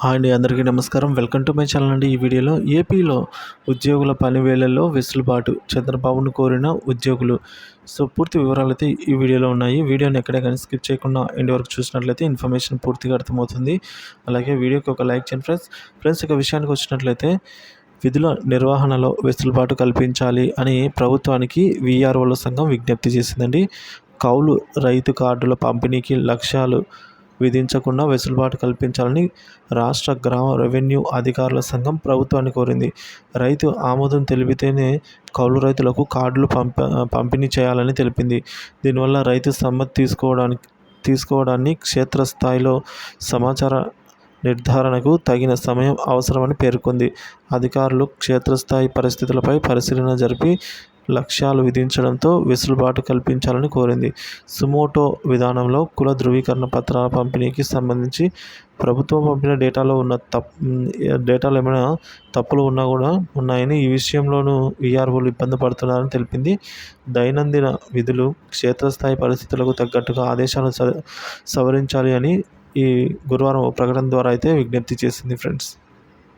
Hi అండి, అందరికీ నమస్కారం. వెల్కమ్ టు మై ఛానల్ అండి. ఈ వీడియోలో ఏపీలో ఉద్యోగుల పని వేళల్లో వెసులుబాటు చంద్రబాబును కోరిన ఉద్యోగులు. పూర్తి వివరాలైతే ఈ వీడియోలో ఉన్నాయి. వీడియోని ఎక్కడే కానీ స్కిప్ చేయకుండా ఎండ్ వరకు చూసినట్లయితే ఇన్ఫర్మేషన్ పూర్తిగా అర్థమవుతుంది. అలాగే వీడియోకి ఒక లైక్ చేయండి ఫ్రెండ్స్. ఇక విషయానికి వచ్చినట్లయితే విధుల నిర్వహణలో వెసులుబాటు కల్పించాలి అని ప్రభుత్వానికి వీఆర్ఓల సంఘం విజ్ఞప్తి చేసిందండి. కౌలు రైతు కార్డుల పంపిణీకి లక్ష్యాలు విధించకుండా వెసులుబాటు కల్పించాలని రాష్ట్ర గ్రామ రెవెన్యూ అధికారుల సంఘం ప్రభుత్వాన్ని కోరింది. రైతు ఆమోదం తెలిపితేనే కౌలు రైతులకు కార్డులు పంపిణీ చేయాలని తెలిపింది. దీనివల్ల రైతు సమ్మతి తీసుకోవడాన్ని క్షేత్రస్థాయిలో సమాచార నిర్ధారణకు తగిన సమయం అవసరమని పేర్కొంది. అధికారులు క్షేత్రస్థాయి పరిస్థితులపై పరిశీలన జరిపి లక్ష్యాలు విధించడంతో వెసులుబాటు కల్పించాలని కోరింది. సుమోటో విధానంలో కుల ధృవీకరణ పత్రాల పంపిణీకి సంబంధించి ప్రభుత్వం పంపిన డేటాలో ఏమైనా తప్పులు ఉన్నాయని, ఈ విషయంలోనూ వీఆర్ఓలు ఇబ్బంది పడుతున్నారని తెలిపింది. దైనందిన విధులు క్షేత్రస్థాయి పరిస్థితులకు తగ్గట్టుగా ఆదేశాలను సవరించాలి అని ఈ గురువారం ప్రకటన ద్వారా అయితే విజ్ఞప్తి చేసింది ఫ్రెండ్స్.